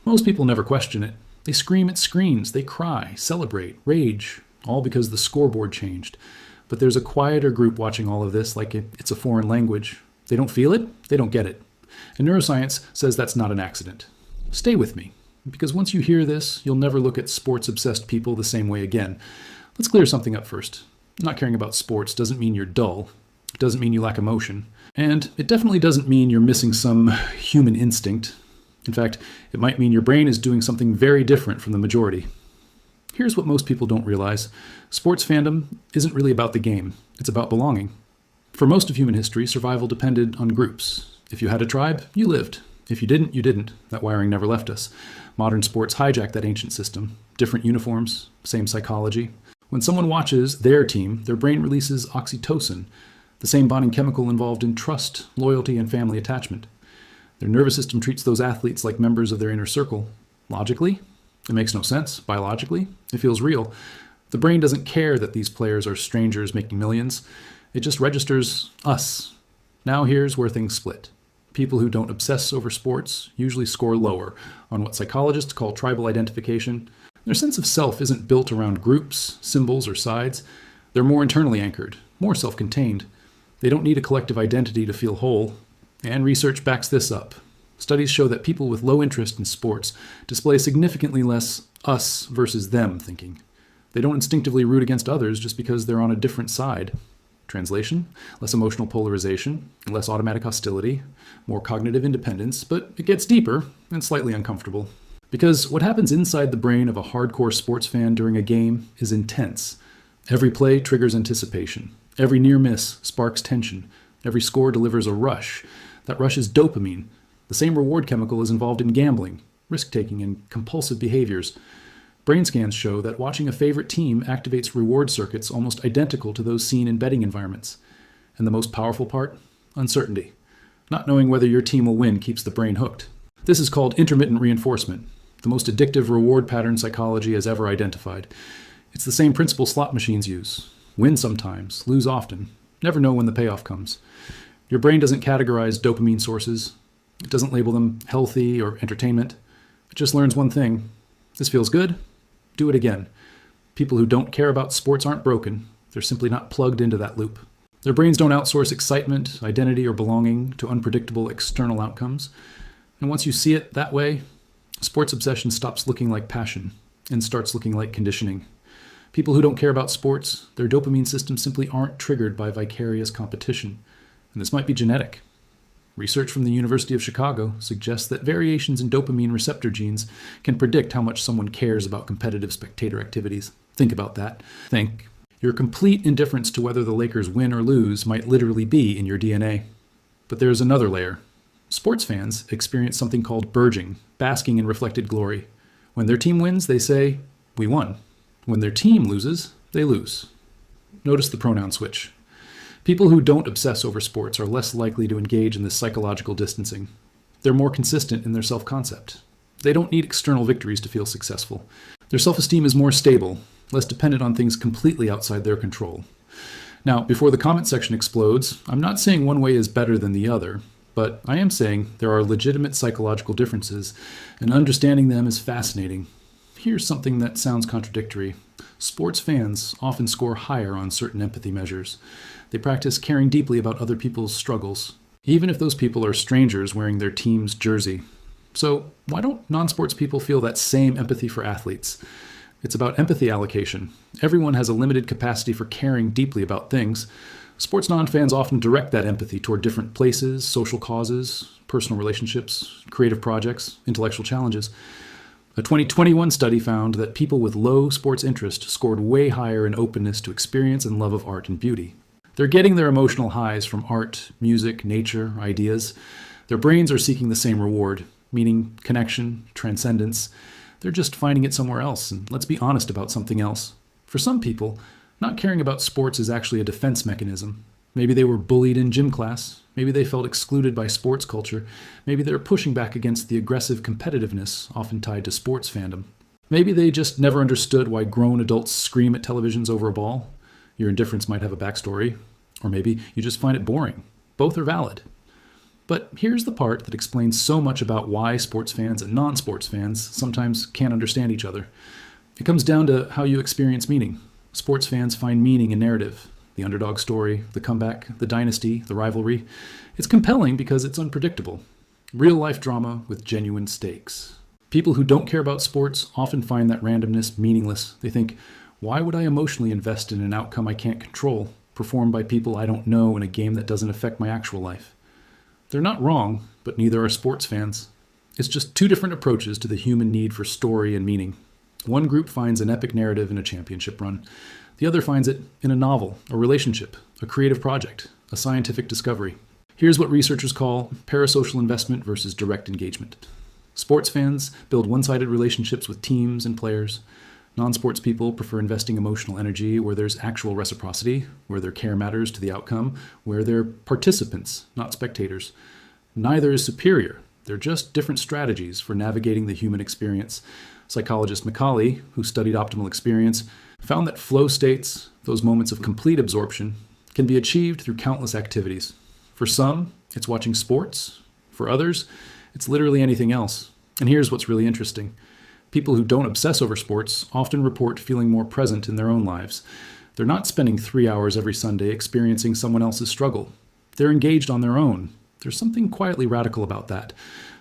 Most people never question it. They scream at screens, they cry, celebrate, rage, all because the scoreboard changed. But there's a quieter group watching all of this like it's a foreign language. They don't feel it, they don't get it. And neuroscience says that's not an accident. Stay with me, because once you hear this, you'll never look at sports-obsessed people the same way again. Let's clear something up first. Not caring about sports doesn't mean you're dull. It doesn't mean you lack emotion. And it definitely doesn't mean you're missing some human instinct. In fact, it might mean your brain is doing something very different from the majority. Here's what most people don't realize. Sports fandom isn't really about the game. It's about belonging. For most of human history, survival depended on groups. If you had a tribe, you lived. If you didn't, you didn't. That wiring never left us. Modern sports hijack that ancient system. Different uniforms, same psychology. When someone watches their team, their brain releases oxytocin, the same bonding chemical involved in trust, loyalty, and family attachment. Their nervous system treats those athletes like members of their inner circle. Logically, it makes no sense. Biologically, it feels real. The brain doesn't care that these players are strangers making millions. It just registers us. Now here's where things split. People who don't obsess over sports usually score lower on what psychologists call tribal identification. Their sense of self isn't built around groups, symbols, or sides. They're more internally anchored, more self-contained. They don't need a collective identity to feel whole. And research backs this up. Studies show that people with low interest in sports display significantly less us versus them thinking. They don't instinctively root against others just because they're on a different side. Translation: less emotional polarization, less automatic hostility, more cognitive independence, but it gets deeper and slightly uncomfortable. Because what happens inside the brain of a hardcore sports fan during a game is intense. Every play triggers anticipation. Every near miss sparks tension. Every score delivers a rush. That rush is dopamine. The same reward chemical is involved in gambling, risk-taking, and compulsive behaviors. Brain scans show that watching a favorite team activates reward circuits almost identical to those seen in betting environments. And the most powerful part? Uncertainty. Not knowing whether your team will win keeps the brain hooked. This is called intermittent reinforcement, the most addictive reward pattern psychology has ever identified. It's the same principle slot machines use. Win sometimes, lose often. Never know when the payoff comes. Your brain doesn't categorize dopamine sources. It doesn't label them healthy or entertainment. It just learns one thing. This feels good? Do it again. People who don't care about sports aren't broken. They're simply not plugged into that loop. Their brains don't outsource excitement, identity, or belonging to unpredictable external outcomes. And once you see it that way, sports obsession stops looking like passion and starts looking like conditioning. People who don't care about sports, their dopamine systems simply aren't triggered by vicarious competition. And this might be genetic. Research from the University of Chicago suggests that variations in dopamine receptor genes can predict how much someone cares about competitive spectator activities. Think about that. Think. Your complete indifference to whether the Lakers win or lose might literally be in your DNA. But there's another layer. Sports fans experience something called burging, basking in reflected glory. When their team wins, they say, "We won." When their team loses, they lose. Notice the pronoun switch. People who don't obsess over sports are less likely to engage in this psychological distancing. They're more consistent in their self-concept. They don't need external victories to feel successful. Their self-esteem is more stable, less dependent on things completely outside their control. Now, before the comment section explodes, I'm not saying one way is better than the other, but I am saying there are legitimate psychological differences, and understanding them is fascinating. Here's something that sounds contradictory. Sports fans often score higher on certain empathy measures. They practice caring deeply about other people's struggles, even if those people are strangers wearing their team's jersey. So why don't non-sports people feel that same empathy for athletes? It's about empathy allocation. Everyone has a limited capacity for caring deeply about things. Sports non-fans often direct that empathy toward different places, social causes, personal relationships, creative projects, intellectual challenges. A 2021 study found that people with low sports interest scored way higher in openness to experience and love of art and beauty. They're getting their emotional highs from art, music, nature, ideas. Their brains are seeking the same reward, meaning connection, transcendence. They're just finding it somewhere else, and let's be honest about something else. For some people, not caring about sports is actually a defense mechanism. Maybe they were bullied in gym class. Maybe they felt excluded by sports culture. Maybe they're pushing back against the aggressive competitiveness often tied to sports fandom. Maybe they just never understood why grown adults scream at televisions over a ball. Your indifference might have a backstory. Or maybe you just find it boring. Both are valid. But here's the part that explains so much about why sports fans and non-sports fans sometimes can't understand each other. It comes down to how you experience meaning. Sports fans find meaning in narrative. The underdog story, the comeback, the dynasty, the rivalry. It's compelling because it's unpredictable. Real-life drama with genuine stakes. People who don't care about sports often find that randomness meaningless. They think, why would I emotionally invest in an outcome I can't control, performed by people I don't know in a game that doesn't affect my actual life? They're not wrong, but neither are sports fans. It's just two different approaches to the human need for story and meaning. One group finds an epic narrative in a championship run. The other finds it in a novel, a relationship, a creative project, a scientific discovery. Here's what researchers call parasocial investment versus direct engagement. Sports fans build one-sided relationships with teams and players. Non-sports people prefer investing emotional energy where there's actual reciprocity, where their care matters to the outcome, where they're participants, not spectators. Neither is superior. They're just different strategies for navigating the human experience. Psychologist Macaulay, who studied optimal experience, found that flow states, those moments of complete absorption, can be achieved through countless activities. For some, it's watching sports. For others, it's literally anything else. And here's what's really interesting. People who don't obsess over sports often report feeling more present in their own lives. They're not spending 3 hours every Sunday experiencing someone else's struggle. They're engaged on their own. There's something quietly radical about that.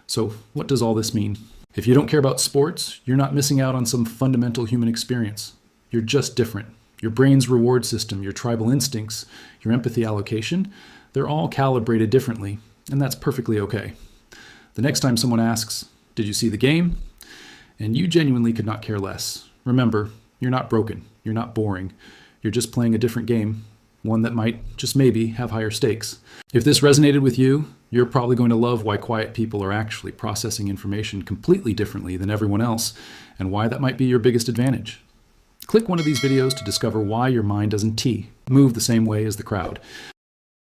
So what does all this mean? If you don't care about sports, you're not missing out on some fundamental human experience. You're just different. Your brain's reward system, your tribal instincts, your empathy allocation, they're all calibrated differently, and that's perfectly okay. The next time someone asks, "Did you see the game?" and you genuinely could not care less, remember, you're not broken, you're not boring, you're just playing a different game, one that might, just maybe, have higher stakes. If this resonated with you, you're probably going to love why quiet people are actually processing information completely differently than everyone else, and why that might be your biggest advantage. Click one of these videos to discover why your mind doesn't move the same way as the crowd.